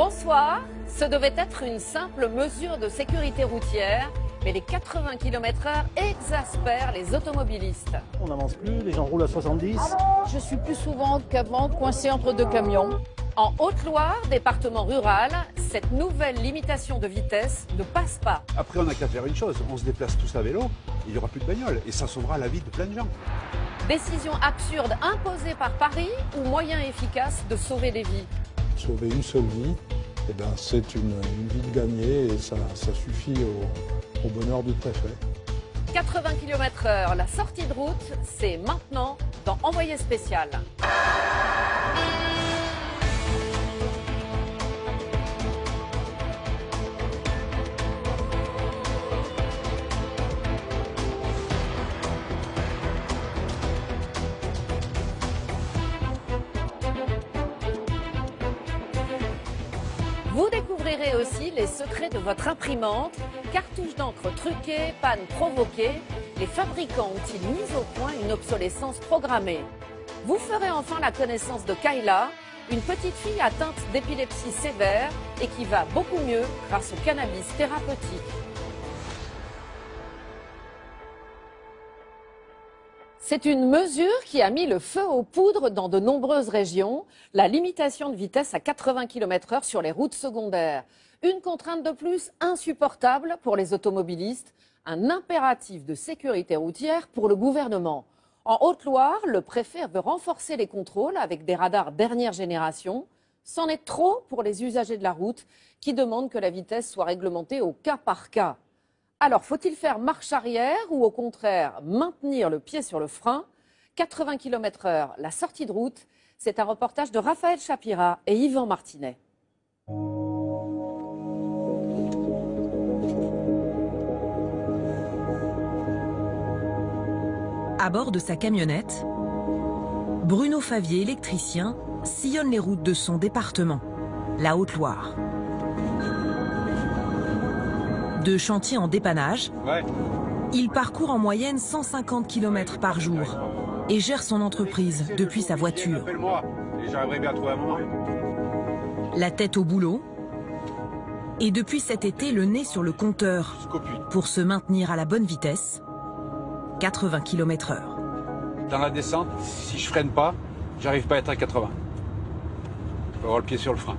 Bonsoir, ce devait être une simple mesure de sécurité routière, mais les 80 km/h exaspèrent les automobilistes. On n'avance plus, les gens roulent à 70. Je suis plus souvent qu'avant coincé entre deux camions. En Haute-Loire, département rural, cette nouvelle limitation de vitesse ne passe pas. Après, on n'a qu'à faire une chose, on se déplace tous à vélo, il n'y aura plus de bagnole et ça sauvera la vie de plein de gens. Décision absurde imposée par Paris ou moyen efficace de sauver des vies? Sauver une seule vie, eh ben, c'est une vie de gagner et ça suffit au bonheur du préfet. 80 km/h, la sortie de route, c'est maintenant dans Envoyé spécial. Vous découvrirez aussi les secrets de votre imprimante, cartouches d'encre truquées, panne provoquée. Les fabricants ont-ils mis au point une obsolescence programmée? Vous ferez enfin la connaissance de Kayla, une petite fille atteinte d'épilepsie sévère et qui va beaucoup mieux grâce au cannabis thérapeutique. C'est une mesure qui a mis le feu aux poudres dans de nombreuses régions, la limitation de vitesse à 80 km/h sur les routes secondaires. Une contrainte de plus insupportable pour les automobilistes, un impératif de sécurité routière pour le gouvernement. En Haute-Loire, le préfet veut renforcer les contrôles avec des radars dernière génération. C'en est trop pour les usagers de la route qui demandent que la vitesse soit réglementée au cas par cas. Alors, faut-il faire marche arrière ou au contraire maintenir le pied sur le frein? 80 km/h, la sortie de route, c'est un reportage de Raphaël Chapira et Yvan Martinet. À bord de sa camionnette, Bruno Favier, électricien, sillonne les routes de son département, la Haute-Loire. De chantier en dépannage, il parcourt en moyenne 150 km par jour et gère son entreprise depuis sa voiture. La tête au boulot et depuis cet été le nez sur le compteur pour se maintenir à la bonne vitesse, 80 km/h. Dans la descente, si je freine pas, j'arrive pas à être à 80. Il faut avoir le pied sur le frein.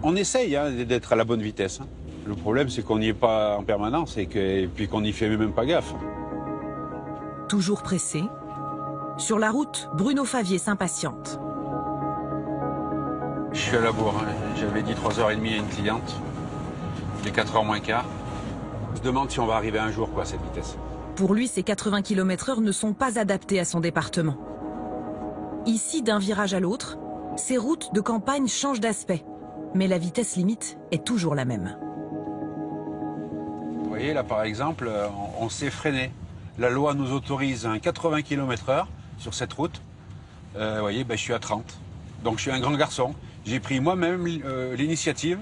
On essaye d'être à la bonne vitesse. Le problème, c'est qu'on n'y est pas en permanence et puis qu'on n'y fait même pas gaffe. Toujours pressé, sur la route, Bruno Favier s'impatiente. Je suis à la bourre. J'avais dit 3h30 à une cliente. Il est 4h moins quart. On se demande si on va arriver un jour à cette vitesse. Pour lui, ces 80 km/h ne sont pas adaptés à son département. Ici, d'un virage à l'autre, ces routes de campagne changent d'aspect. Mais la vitesse limite est toujours la même. Vous voyez, là, par exemple, on s'est freiné. La loi nous autorise un 80 km/h sur cette route. Vous voyez, je suis à 30. Donc, je suis un grand garçon. J'ai pris moi-même l'initiative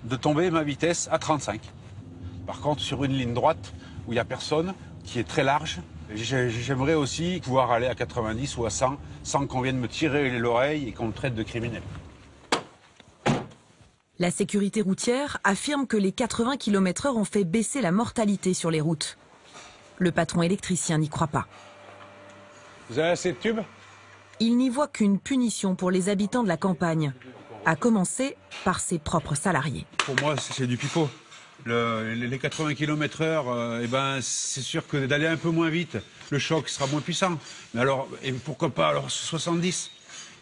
de tomber ma vitesse à 35. Par contre, sur une ligne droite où il n'y a personne, qui est très large, j'aimerais aussi pouvoir aller à 90 ou à 100 sans qu'on vienne me tirer l'oreille et qu'on me traite de criminel. La sécurité routière affirme que les 80 km/h ont fait baisser la mortalité sur les routes. Le patron électricien n'y croit pas. Vous avez assez de tubes? Il n'y voit qu'une punition pour les habitants de la campagne, à commencer par ses propres salariés. Pour moi, c'est du pipeau. Les 80 km/h, c'est sûr que d'aller un peu moins vite, le choc sera moins puissant. Mais alors, et pourquoi pas alors 70?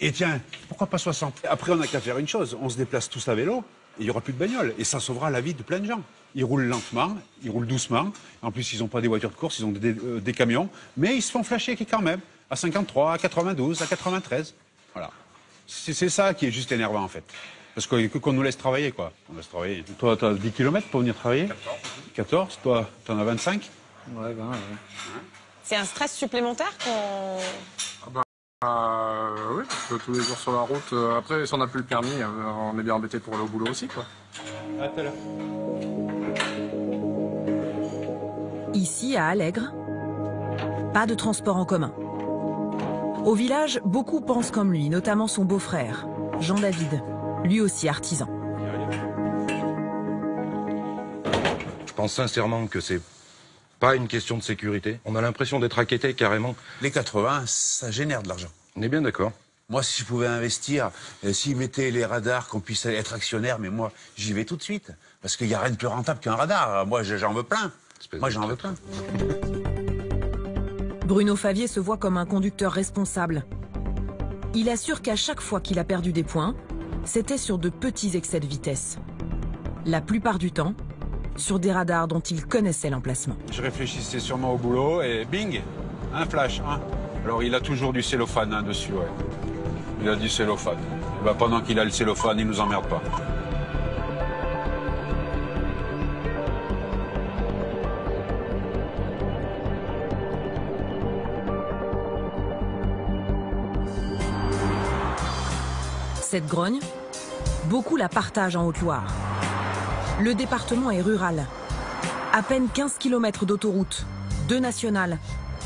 Et tiens, pourquoi pas 60? Après, on n'a qu'à faire une chose, on se déplace tous à vélo, et il n'y aura plus de bagnole, et ça sauvera la vie de plein de gens. Ils roulent lentement, ils roulent doucement, en plus ils n'ont pas des voitures de course, ils ont des camions, mais ils se font flasher quand même, à 53, à 92, à 93. Voilà. C'est ça qui est juste énervant en fait. Parce qu'on nous laisse travailler, quoi. On laisse travailler. Toi, tu as 10 km pour venir travailler? 14. 14, toi, tu en as 25? Ouais, 20, ouais. C'est un stress supplémentaire qu'on... Oui, parce que tous les jours sur la route, après, si on n'a plus le permis, on est bien embêté pour aller au boulot aussi, quoi. À tout à l'heure. Ici, à Allègre, pas de transport en commun. Au village, beaucoup pensent comme lui, notamment son beau-frère, Jean-David. lui aussi artisan. Je pense sincèrement que c'est pas une question de sécurité. On a l'impression d'être racketté carrément. Les 80, ça génère de l'argent. On est bien d'accord. Moi, si je pouvais investir, s'ils mettaient les radars, qu'on puisse être actionnaire, mais moi, j'y vais tout de suite. Parce qu'il n'y a rien de plus rentable qu'un radar. Moi, j'en veux plein. Moi, j'en veux plein. Bruno Favier se voit comme un conducteur responsable. Il assure qu'à chaque fois qu'il a perdu des points, c'était sur de petits excès de vitesse. La plupart du temps, sur des radars dont il connaissait l'emplacement. Je réfléchissais sûrement au boulot et bing, un flash. Hein. Alors, il a toujours du cellophane dessus, ouais. Il a du cellophane. Et ben, pendant qu'il a le cellophane, il nous emmerde pas. Cette grogne, beaucoup la partagent en Haute-Loire. Le département est rural. À peine 15 km d'autoroute, 2 nationales,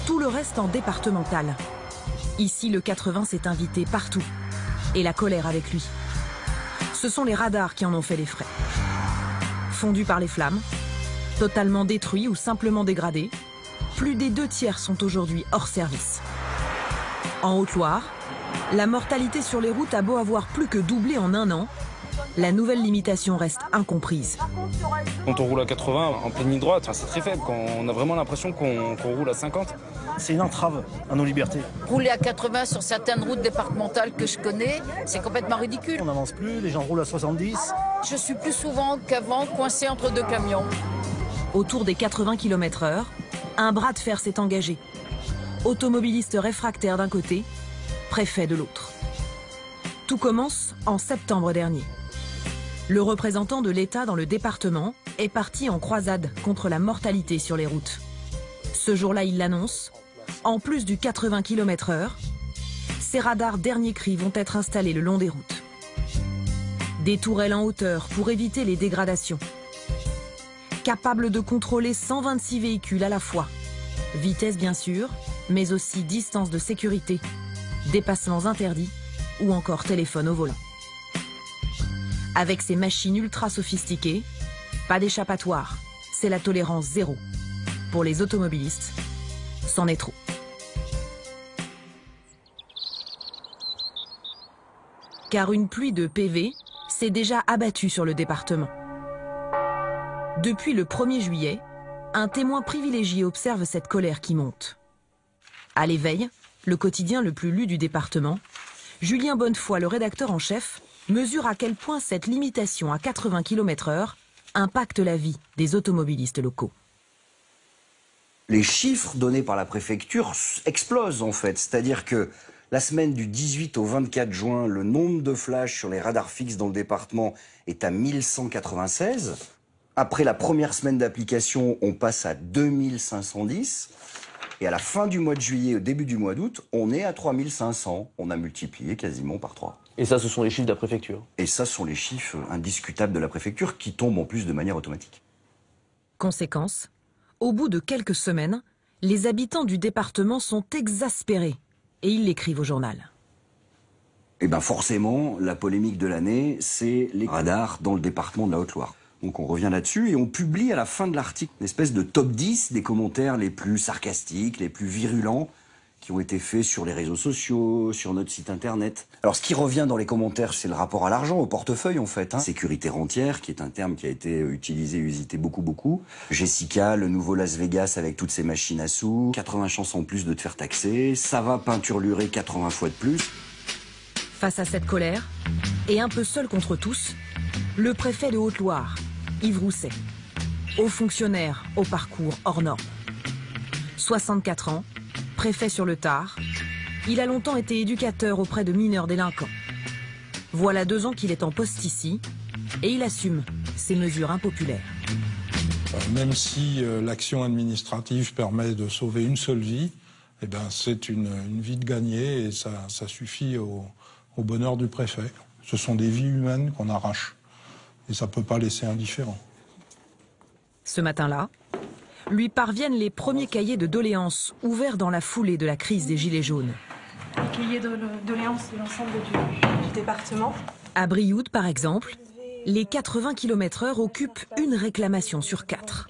tout le reste en départemental. Ici, le 80 s'est invité partout. Et la colère avec lui. Ce sont les radars qui en ont fait les frais. Fondus par les flammes, totalement détruits ou simplement dégradés, plus des 2/3 sont aujourd'hui hors service. En Haute-Loire, la mortalité sur les routes a beau avoir plus que doublé en 1 an, la nouvelle limitation reste incomprise. Quand on roule à 80 en pleine ligne droite, c'est très faible. Quand on a vraiment l'impression qu'on roule à 50. C'est une entrave à nos libertés. Rouler à 80 sur certaines routes départementales que je connais, c'est complètement ridicule. On n'avance plus, les gens roulent à 70. Je suis plus souvent qu'avant coincé entre 2 camions. Autour des 80 km/h, un bras de fer s'est engagé. Automobilistes réfractaires d'un côté, préfet de l'autre. Tout commence en septembre dernier. Le représentant de l'État dans le département est parti en croisade contre la mortalité sur les routes. Ce jour-là, il l'annonce, en plus du 80 km/h, ces radars dernier cri vont être installés le long des routes. Des tourelles en hauteur pour éviter les dégradations. Capables de contrôler 126 véhicules à la fois. Vitesse bien sûr, mais aussi distance de sécurité, dépassements interdits ou encore téléphone au volant. Avec ces machines ultra sophistiquées, pas d'échappatoire, c'est la tolérance zéro. Pour les automobilistes, c'en est trop. Car une pluie de PV s'est déjà abattue sur le département. Depuis le 1er juillet, un témoin privilégié observe cette colère qui monte. À l'éveil, le quotidien le plus lu du département, Julien Bonnefoy, le rédacteur en chef, mesure à quel point cette limitation à 80 km/h impacte la vie des automobilistes locaux. Les chiffres donnés par la préfecture explosent en fait, c'est-à-dire que la semaine du 18 au 24 juin, le nombre de flashs sur les radars fixes dans le département est à 1196. Après la première semaine d'application, on passe à 2510. Et à la fin du mois de juillet, au début du mois d'août, on est à 3500. On a multiplié quasiment par 3. Et ça, ce sont les chiffres de la préfecture. Et ça, ce sont les chiffres indiscutables de la préfecture qui tombent en plus de manière automatique. Conséquence, au bout de quelques semaines, les habitants du département sont exaspérés et ils l'écrivent au journal. Et bien forcément, la polémique de l'année, c'est les radars dans le département de la Haute-Loire. Donc on revient là-dessus et on publie à la fin de l'article une espèce de top 10 des commentaires les plus sarcastiques, les plus virulents qui ont été faits sur les réseaux sociaux, sur notre site internet. Alors ce qui revient dans les commentaires, c'est le rapport à l'argent, au portefeuille en fait. Sécurité rentière, qui est un terme qui a été utilisé et usité beaucoup. Jessica, le nouveau Las Vegas avec toutes ses machines à sous, 80 chances en plus de te faire taxer, ça va peinturlurer 80 fois de plus. Face à cette colère, et un peu seul contre tous, le préfet de Haute-Loire, Yves Rousset, haut fonctionnaire au parcours hors norme. 64 ans, préfet sur le Tard, il a longtemps été éducateur auprès de mineurs délinquants. Voilà 2 ans qu'il est en poste ici et il assume ces mesures impopulaires. Même si l'action administrative permet de sauver une seule vie, eh ben, c'est une vie de gagner et ça suffit au bonheur du préfet. Ce sont des vies humaines qu'on arrache et ça ne peut pas laisser indifférent. Ce matin-là, lui parviennent les premiers cahiers de doléances ouverts dans la foulée de la crise des Gilets jaunes. Les cahiers de doléances de l'ensemble du département. À Brioude, par exemple, les 80 km/h occupent une réclamation sur 4.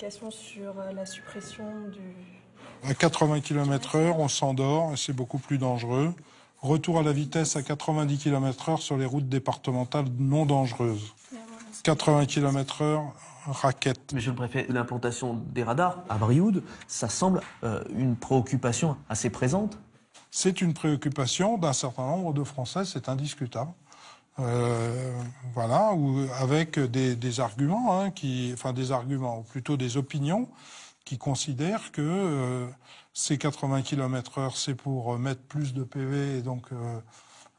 À 80 km/h, on s'endort et c'est beaucoup plus dangereux. Retour à la vitesse à 90 km/h sur les routes départementales non dangereuses. 80 km/h, raquette. Monsieur le préfet, l'implantation des radars à Brioude, ça semble une préoccupation assez présente. C'est une préoccupation d'un certain nombre de Français, c'est indiscutable. Voilà, avec des arguments, des arguments, ou plutôt des opinions, qui considèrent que ces 80 km/h, c'est pour mettre plus de PV et donc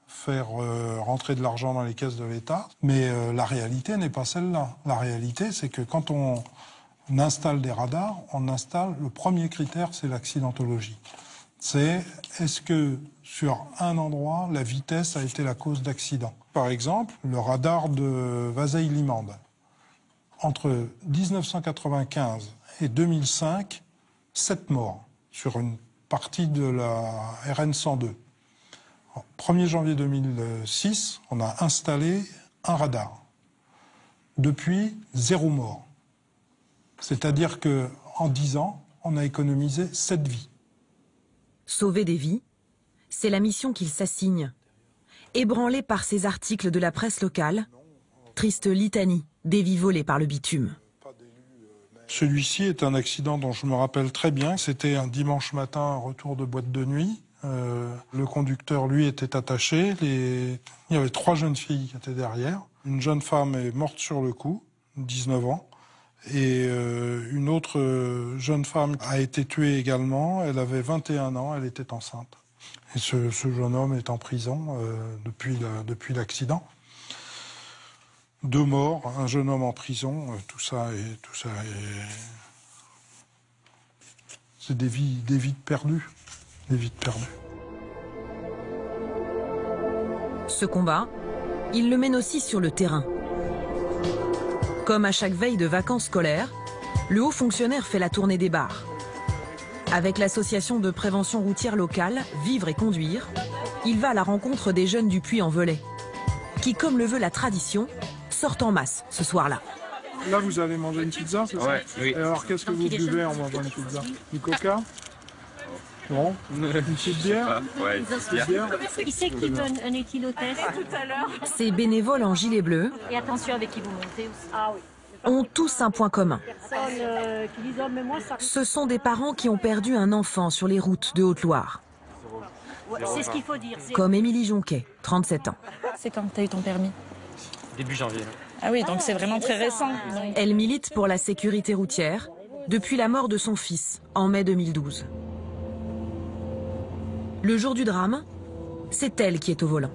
faire rentrer de l'argent dans les caisses de l'État. Mais la réalité n'est pas celle-là. La réalité, c'est que quand on installe des radars, le premier critère, c'est l'accidentologie. C'est est-ce que sur un endroit, la vitesse a été la cause d'accident. Par exemple, le radar de Vazeilles-Limande. Entre 1995 et 2005, 7 morts sur une partie de la RN 102. Au 1er janvier 2006, on a installé un radar. Depuis, 0 mort. C'est-à-dire qu'en 10 ans, on a économisé 7 vies. Sauver des vies, c'est la mission qu'il s'assigne. Ébranlé par ces articles de la presse locale, triste litanie des vies volées par le bitume. Celui-ci est un accident dont je me rappelle très bien. C'était un dimanche matin, un retour de boîte de nuit. Le conducteur, lui, était attaché. Il y avait 3 jeunes filles qui étaient derrière. Une jeune femme est morte sur le coup, 19 ans. Et une autre jeune femme a été tuée également. Elle avait 21 ans, elle était enceinte. Et ce jeune homme est en prison depuis l'accident. 2 morts, un jeune homme en prison, tout ça est c'est des vies perdues, des vies perdues. Ce combat, il le mène aussi sur le terrain. Comme à chaque veille de vacances scolaires, le haut fonctionnaire fait la tournée des bars. Avec l'association de prévention routière locale, Vivre et Conduire, il va à la rencontre des jeunes du Puy-en-Velay, qui, comme le veut la tradition, sortent en masse ce soir-là. Là, vous allez manger une pizza, c'est ça? Ouais, oui. Et alors, qu'est-ce que vous buvez en mangeant une pizza? Du coca? Non? Une petite bière? Ouais, une petite bière. Qui c'est qui donne un éthylotest tout à l'heure? Ces bénévoles en gilet bleu Et attention avec qui vous montez aussi. Ah oui. ont tous un point commun. Ce sont des parents qui ont perdu un enfant sur les routes de Haute-Loire. C'est ce qu'il faut dire. Comme Émilie Jonquet, 37 ans. C'est quand tu as eu ton permis? Début janvier. Ah oui, donc c'est vraiment très récent. Elle milite pour la sécurité routière depuis la mort de son fils en mai 2012. Le jour du drame, c'est elle qui est au volant.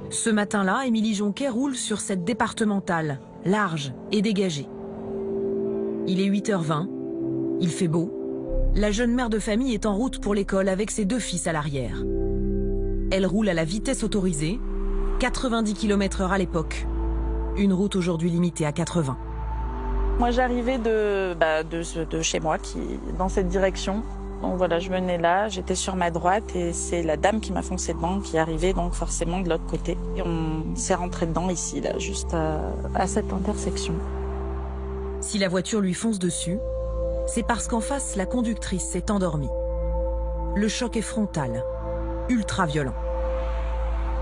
Ce matin-là, Émilie Jonquet roule sur cette départementale, large et dégagée. Il est 8h20, il fait beau. La jeune mère de famille est en route pour l'école avec ses 2 fils à l'arrière. Elle roule à la vitesse autorisée, 90 km/h à l'époque. Une route aujourd'hui limitée à 80. Moi j'arrivais de chez moi, dans cette direction. Donc voilà, je venais là, j'étais sur ma droite et c'est la dame qui m'a foncé dedans qui arrivait donc forcément de l'autre côté. Et on s'est rentré dedans ici, là, juste à cette intersection. Si la voiture lui fonce dessus, c'est parce qu'en face, la conductrice s'est endormie. Le choc est frontal, ultra violent.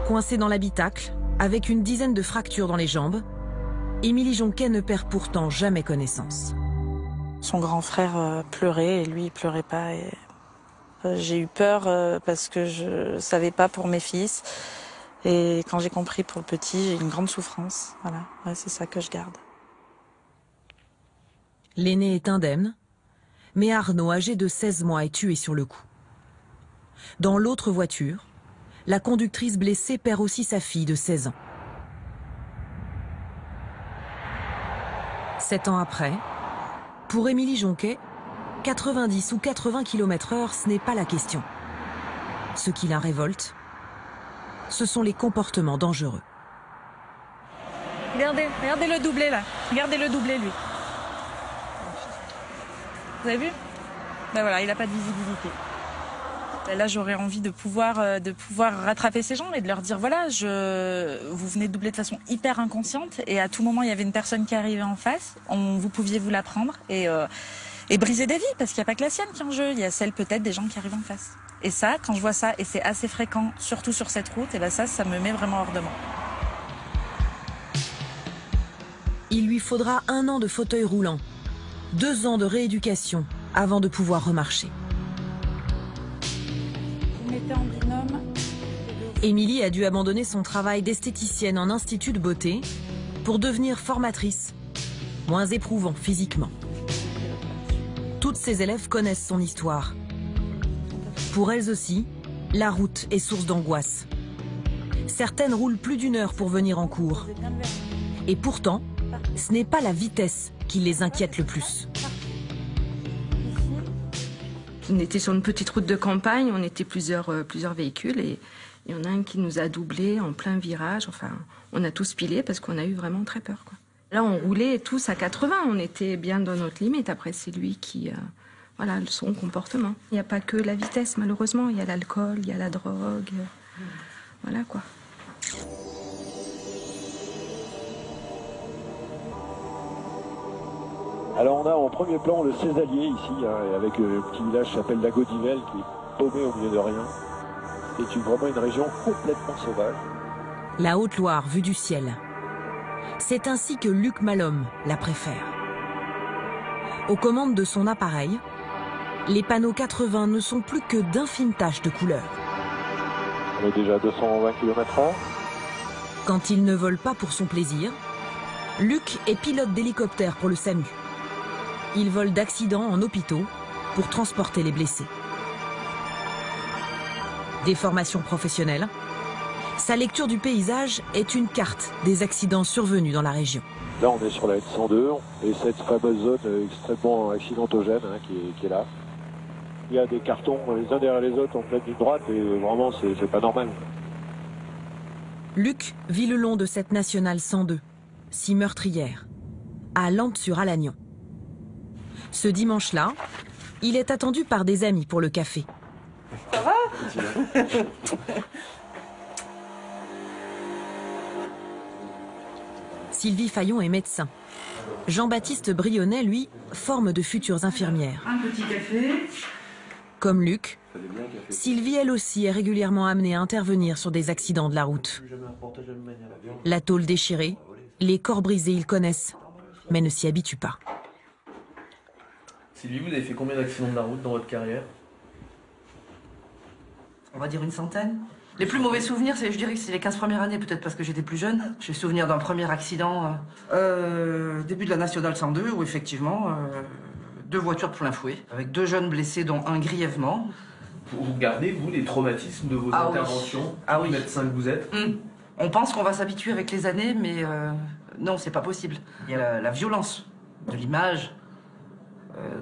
Coincée dans l'habitacle, avec une dizaine de fractures dans les jambes, Émilie Jonquet ne perd pourtant jamais connaissance. Son grand frère pleurait et lui il pleurait pas. J'ai eu peur parce que je savais pas pour mes fils. Et quand j'ai compris pour le petit, j'ai une grande souffrance. Voilà, ouais, c'est ça que je garde. L'aîné est indemne, mais Arnaud, âgé de 16 mois, est tué sur le coup. Dans l'autre voiture, la conductrice blessée perd aussi sa fille de 16 ans. 7 ans après, pour Émilie Jonquet, 90 ou 80 km/h, ce n'est pas la question. Ce qui la révolte, ce sont les comportements dangereux. Regardez le doublé là. Regardez le doublé lui. Vous avez vu? Ben voilà, il n'a pas de visibilité. Là, j'aurais envie de pouvoir rattraper ces gens et de leur dire, voilà, vous venez de doubler de façon hyper inconsciente et à tout moment, il y avait une personne qui arrivait en face, vous pouviez vous la prendre et briser des vies, parce qu'il n'y a pas que la sienne qui est en jeu, il y a celle peut-être des gens qui arrivent en face. Et ça, quand je vois ça, et c'est assez fréquent, surtout sur cette route, et ben ça me met vraiment hors de moi. Il lui faudra 1 an de fauteuil roulant, 2 ans de rééducation avant de pouvoir remarcher. Émilie a dû abandonner son travail d'esthéticienne en institut de beauté pour devenir formatrice, moins éprouvant physiquement. Toutes ses élèves connaissent son histoire. Pour elles aussi, la route est source d'angoisse. Certaines roulent plus d'1 heure pour venir en cours. Et pourtant, ce n'est pas la vitesse qui les inquiète le plus. On était sur une petite route de campagne, on était plusieurs véhicules et il y en a un qui nous a doublé en plein virage. Enfin, on a tous pilé parce qu'on a eu vraiment très peur, quoi. Là, on roulait tous à 80, on était bien dans notre limite. Après, c'est lui qui... voilà, son comportement. Il n'y a pas que la vitesse, malheureusement. Il y a l'alcool, il y a la drogue. Voilà, quoi. Alors on a en premier plan le Césalier ici, avec le petit village qui s'appelle la Gaudivelle, qui est paumé au milieu de rien. C'est vraiment une région complètement sauvage. La Haute-Loire vue du ciel. C'est ainsi que Luc Malhomme la préfère. Aux commandes de son appareil, les panneaux 80 ne sont plus que d'infimes taches de couleur. On est déjà à 220 km/h. Quand il ne vole pas pour son plaisir, Luc est pilote d'hélicoptère pour le SAMU. Il vole d'accidents en hôpitaux pour transporter les blessés. Des formations professionnelles, sa lecture du paysage est une carte des accidents survenus dans la région. Là, on est sur la N102 et cette fameuse zone extrêmement accidentogène qui est là. Il y a des cartons les uns derrière les autres en pleine ligne droite et vraiment, c'est pas normal. Luc vit le long de cette nationale 102, si meurtrière, à Landes-sur-Alagnon. Ce dimanche-là, il est attendu par des amis pour le café. Ça va? Sylvie Fayon est médecin. Jean-Baptiste Brionnet, lui, forme de futures infirmières. Un petit café. Comme Luc, Sylvie, elle aussi, est régulièrement amenée à intervenir sur des accidents de la route. La tôle déchirée, les corps brisés, ils connaissent, mais ne s'y habituent pas. Sylvie, vous avez fait combien d'accidents de la route dans votre carrière? On va dire une centaine. Les plus mauvais souvenirs, je dirais que c'est les 15 premières années, peut-être parce que j'étais plus jeune. J'ai souvenir d'un premier accident, début de la Nationale 102, où effectivement, 2 voitures de plein fouet, avec 2 jeunes blessés, dont un grièvement. Vous gardez, vous, les traumatismes de vos interventions, oui. Médecin que vous êtes? On pense qu'on va s'habituer avec les années, mais non, c'est pas possible. Il y a la violence de l'image,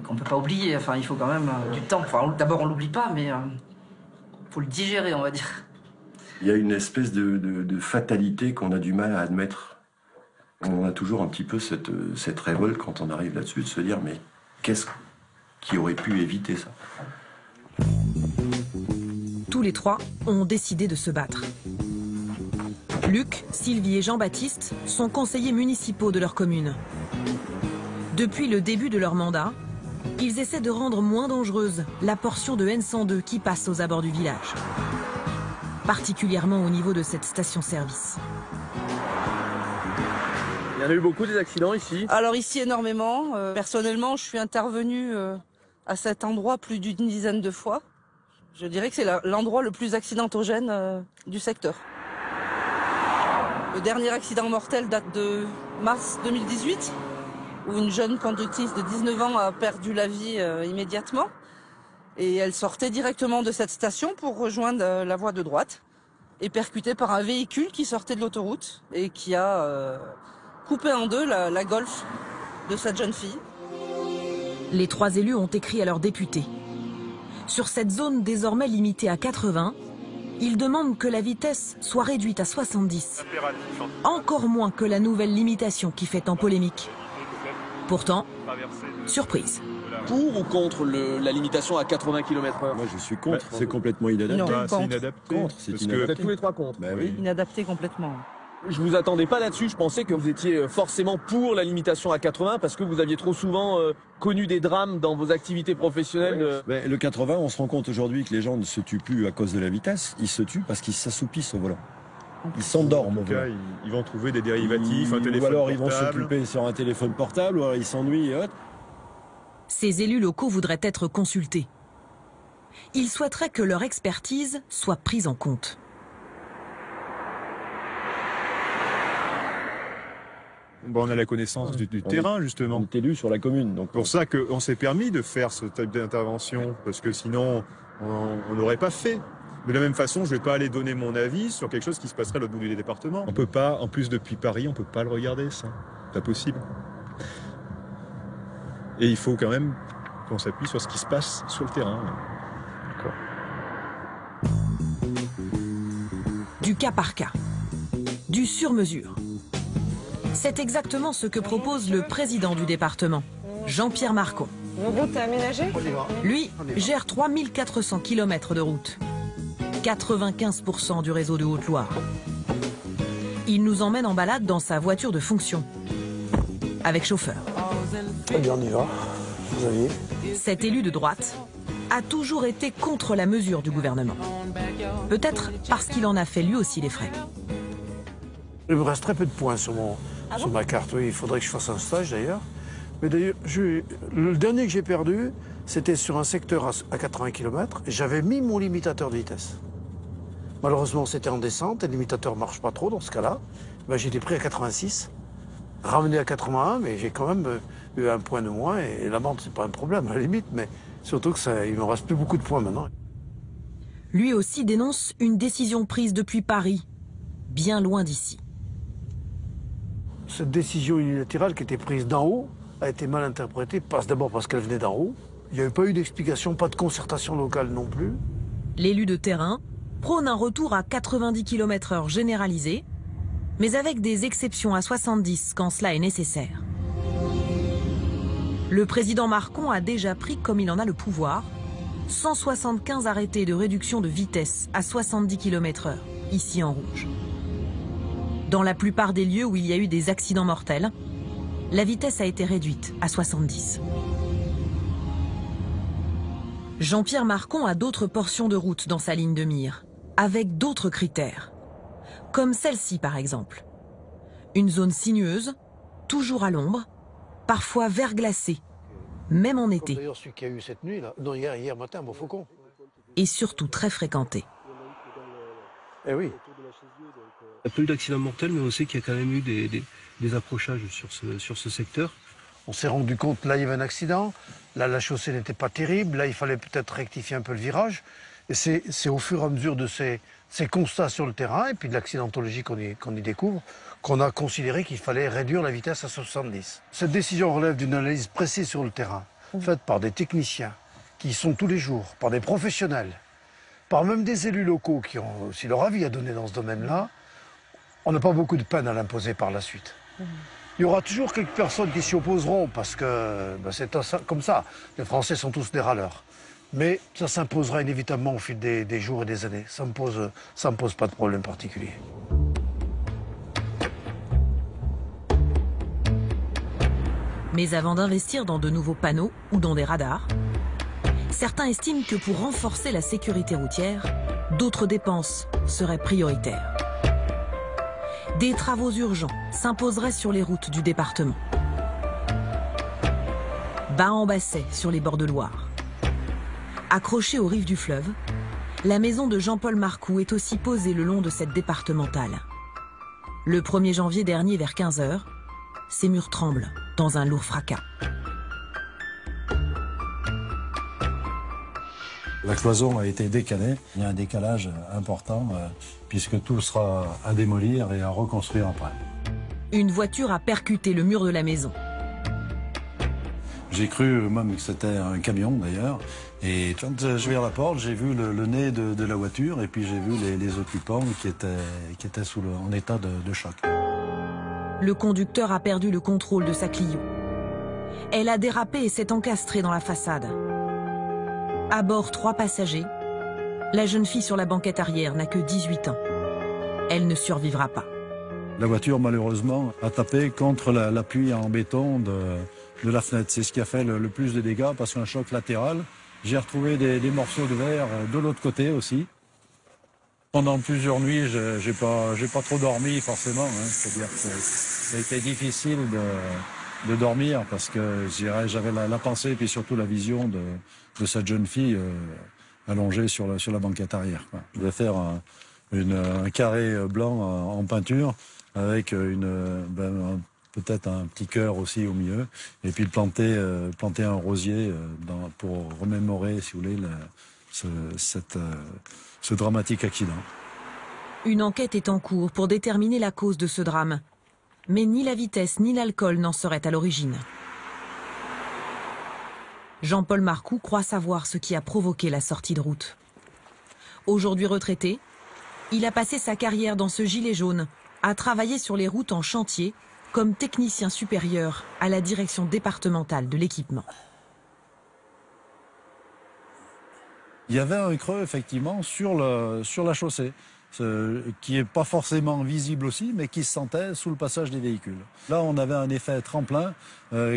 qu'on peut pas oublier. Enfin, il faut quand même du temps. Enfin, d'abord, on l'oublie pas, mais faut le digérer, on va dire. Il y a une espèce de fatalité qu'on a du mal à admettre. On a toujours un petit peu cette révolte quand on arrive là-dessus, de se dire mais qu'est-ce qui aurait pu éviter ça? Tous les 3 ont décidé de se battre. Luc, Sylvie et Jean-Baptiste sont conseillers municipaux de leur commune. Depuis le début de leur mandat, ils essaient de rendre moins dangereuse la portion de N102 qui passe aux abords du village, particulièrement au niveau de cette station-service. Il y en a eu beaucoup des accidents ici? Alors ici énormément. Personnellement, je suis intervenue à cet endroit plus d'une dizaine de fois. Je dirais que c'est l'endroit le plus accidentogène du secteur. Le dernier accident mortel date de mars 2018, où une jeune conductrice de 19 ans a perdu la vie immédiatement. Et elle sortait directement de cette station pour rejoindre la voie de droite et percutée par un véhicule qui sortait de l'autoroute et qui a coupé en deux la Golf de cette jeune fille. Les 3 élus ont écrit à leurs députés. Sur cette zone désormais limitée à 80, ils demandent que la vitesse soit réduite à 70. Encore moins que la nouvelle limitation qui fait tant polémique. Pourtant, Surprise. Pour ou contre la limitation à 80 km/h? Moi, je suis contre. C'est complètement inadapté. Non, c'est inadapté. Contre, c'est inadapté. Vous êtes tous les trois contre. Oui. Inadapté complètement. Je vous attendais pas là-dessus, je pensais que vous étiez forcément pour la limitation à 80 parce que vous aviez trop souvent connu des drames dans vos activités professionnelles. Mais le 80, on se rend compte aujourd'hui que les gens ne se tuent plus à cause de la vitesse, ils se tuent parce qu'ils s'assoupissent au volant. Ils s'endorment au volant. Ils vont trouver des dérivatifs, un téléphone ou alors portable. Ils vont s'occuper sur un téléphone portable, ou alors ils s'ennuient et autres. Ces élus locaux voudraient être consultés. Ils souhaiteraient que leur expertise soit prise en compte. Bon, on a la connaissance du terrain, justement. On est élu sur la commune. Donc pour ça qu'on s'est permis de faire ce type d'intervention, parce que sinon, on n'aurait pas fait. De la même façon, je ne vais pas aller donner mon avis sur quelque chose qui se passerait à l'autre bout du département. On peut pas, en plus depuis Paris, on ne peut pas le regarder, ça. C'est pas possible. Et il faut quand même qu'on s'appuie sur ce qui se passe sur le terrain. D'accord. Du cas par cas. Du sur-mesure. C'est exactement ce que propose le président du département, Jean-Pierre Marcon. Vos routes aménagées ? Lui gère 3400 km de route. 95% du réseau de Haute-Loire. Il nous emmène en balade dans sa voiture de fonction, avec chauffeur. Eh bien, on y va. Vous aviez. Cet élu de droite a toujours été contre la mesure du gouvernement. Peut-être parce qu'il en a fait lui aussi les frais. Il me reste très peu de points sur ma carte. Oui, il faudrait que je fasse un stage d'ailleurs. Mais d'ailleurs, le dernier que j'ai perdu, c'était sur un secteur à 80 km. Et j'avais mis mon limitateur de vitesse. Malheureusement, c'était en descente et le limitateur ne marche pas trop dans ce cas-là. Ben, j'ai été pris à 86, ramené à 81, mais j'ai quand même eu un point de moins. Et l'amende, c'est pas un problème à la limite, mais surtout qu'il ne me reste plus beaucoup de points maintenant. Lui aussi dénonce une décision prise depuis Paris, bien loin d'ici. Cette décision unilatérale qui était prise d'en haut a été mal interprétée, d'abord parce qu'elle venait d'en haut. Il n'y avait pas eu d'explication, pas de concertation locale non plus. L'élu de terrain prône un retour à 90 km/h généralisé, mais avec des exceptions à 70 quand cela est nécessaire. Le président Marcon a déjà pris, comme il en a le pouvoir, 175 arrêtés de réduction de vitesse à 70 km/h, ici en rouge. Dans la plupart des lieux où il y a eu des accidents mortels, la vitesse a été réduite à 70. Jean-Pierre Marcon a d'autres portions de route dans sa ligne de mire, avec d'autres critères. Comme celle-ci par exemple. Une zone sinueuse, toujours à l'ombre, parfois verglacée, même en été. D'ailleurs, celui qu'il y a eu cette nuit, là, non, hier matin, à Beaufaucon. Et surtout très fréquentée. Eh oui. Il n'y a pas eu d'accident mortel, mais on sait qu'il y a quand même eu des accrochages sur ce secteur. On s'est rendu compte, là il y avait un accident, là la chaussée n'était pas terrible, là il fallait peut-être rectifier un peu le virage. Et c'est au fur et à mesure de ces constats sur le terrain et puis de l'accidentologie qu'on y découvre, qu'on a considéré qu'il fallait réduire la vitesse à 70. Cette décision relève d'une analyse précise sur le terrain, faite par des techniciens qui y sont tous les jours, par des professionnels, par même des élus locaux qui ont aussi leur avis à donner dans ce domaine-là. On n'a pas beaucoup de peine à l'imposer par la suite. Il y aura toujours quelques personnes qui s'y opposeront parce que c'est comme ça. Les Français sont tous des râleurs. Mais ça s'imposera inévitablement au fil des jours et des années. Ça me pose pas de problème particulier. Mais avant d'investir dans de nouveaux panneaux ou dans des radars, certains estiment que pour renforcer la sécurité routière, d'autres dépenses seraient prioritaires. Des travaux urgents s'imposeraient sur les routes du département. Bas en basset sur les bords de Loire. Accrochée aux rives du fleuve, la maison de Jean-Paul Marcoux est aussi posée le long de cette départementale. Le 1er janvier dernier vers 15 h, ses murs tremblent dans un lourd fracas. La cloison a été décalée. Il y a un décalage important puisque tout sera à démolir et à reconstruire après. Une voiture a percuté le mur de la maison. J'ai cru même que c'était un camion d'ailleurs. Et quand je vais à la porte, j'ai vu le nez de la voiture et puis j'ai vu les occupants qui étaient en état de choc. Le conducteur a perdu le contrôle de sa Clio. Elle a dérapé et s'est encastrée dans la façade. À bord, 3 passagers. La jeune fille sur la banquette arrière n'a que 18 ans. Elle ne survivra pas. La voiture, malheureusement, a tapé contre l'appui en béton de la fenêtre. C'est ce qui a fait le plus de dégâts, parce qu'un choc latéral. J'ai retrouvé des morceaux de verre de l'autre côté aussi. Pendant plusieurs nuits, j'ai pas trop dormi forcément. Hein. C'est-à-dire que c'était difficile de dormir, parce que j'avais la pensée et puis surtout la vision de cette jeune fille allongée sur la banquette arrière. Quoi. Je vais faire un carré blanc en peinture avec peut-être un petit cœur aussi au milieu, et puis planter un rosier pour remémorer, si vous voulez, ce dramatique accident. Une enquête est en cours pour déterminer la cause de ce drame. Mais ni la vitesse ni l'alcool n'en seraient à l'origine. Jean-Paul Marcoux croit savoir ce qui a provoqué la sortie de route. Aujourd'hui retraité, il a passé sa carrière dans ce gilet jaune, à travailler sur les routes en chantier, comme technicien supérieur à la direction départementale de l'équipement. Il y avait un creux, effectivement, sur la chaussée, qui n'est pas forcément visible aussi, mais qui se sentait sous le passage des véhicules. Là, on avait un effet tremplin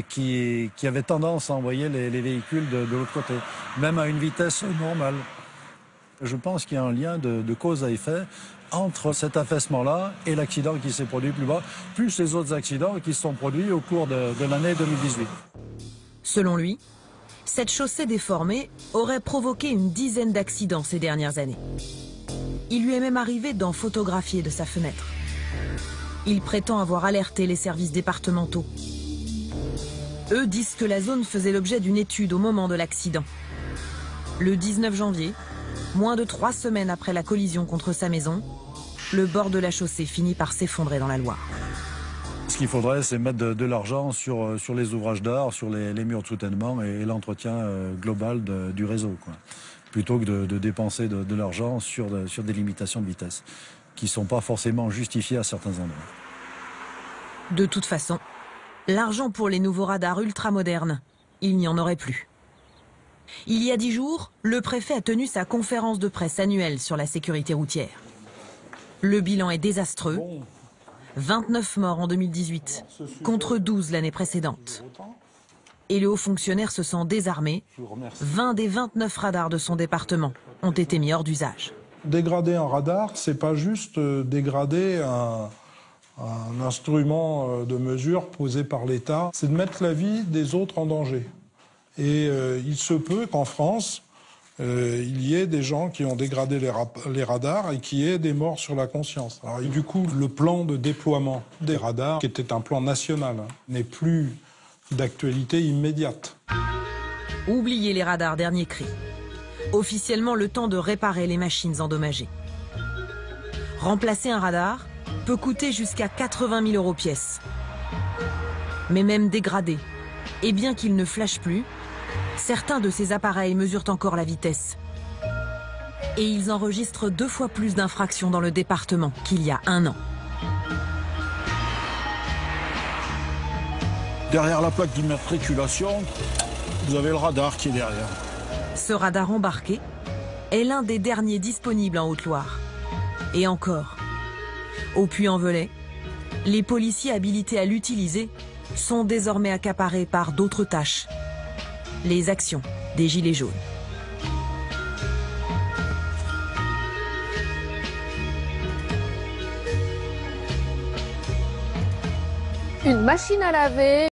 qui avait tendance à envoyer les véhicules de l'autre côté, même à une vitesse normale. Je pense qu'il y a un lien de cause à effet entre cet affaissement-là et l'accident qui s'est produit plus bas, plus les autres accidents qui se sont produits au cours de l'année 2018. Selon lui, cette chaussée déformée aurait provoqué une dizaine d'accidents ces dernières années. Il lui est même arrivé d'en photographier de sa fenêtre. Il prétend avoir alerté les services départementaux. Eux disent que la zone faisait l'objet d'une étude au moment de l'accident. Le 19 janvier, moins de 3 semaines après la collision contre sa maison, le bord de la chaussée finit par s'effondrer dans la Loire. Ce qu'il faudrait, c'est mettre de l'argent sur les ouvrages d'art, sur les murs de soutènement et l'entretien global du réseau, quoi. Plutôt que de dépenser de l'argent sur des limitations de vitesse, qui ne sont pas forcément justifiées à certains endroits. De toute façon, l'argent pour les nouveaux radars ultramodernes, il n'y en aurait plus. Il y a 10 jours, le préfet a tenu sa conférence de presse annuelle sur la sécurité routière. Le bilan est désastreux. 29 morts en 2018, contre 12 l'année précédente. Et le haut fonctionnaire se sent désarmé. 20 des 29 radars de son département ont été mis hors d'usage. Dégrader un radar, c'est pas juste dégrader un instrument de mesure posé par l'État, c'est de mettre la vie des autres en danger. Et il se peut qu'en France, il y ait des gens qui ont dégradé les radars et qu'il y ait des morts sur la conscience. Alors, du coup, le plan de déploiement des radars, qui était un plan national, n'est plus d'actualité immédiate. Oubliez les radars dernier cri. Officiellement, le temps de réparer les machines endommagées. Remplacer un radar peut coûter jusqu'à 80 000 € pièce. Mais même dégradé, et bien qu'il ne flash plus, certains de ces appareils mesurent encore la vitesse. Et ils enregistrent 2 fois plus d'infractions dans le département qu'il y a 1 an. Derrière la plaque d'immatriculation, vous avez le radar qui est derrière. Ce radar embarqué est l'un des derniers disponibles en Haute-Loire. Et encore, au Puy-en-Velay, les policiers habilités à l'utiliser sont désormais accaparés par d'autres tâches. Les actions des Gilets jaunes. Une machine à laver.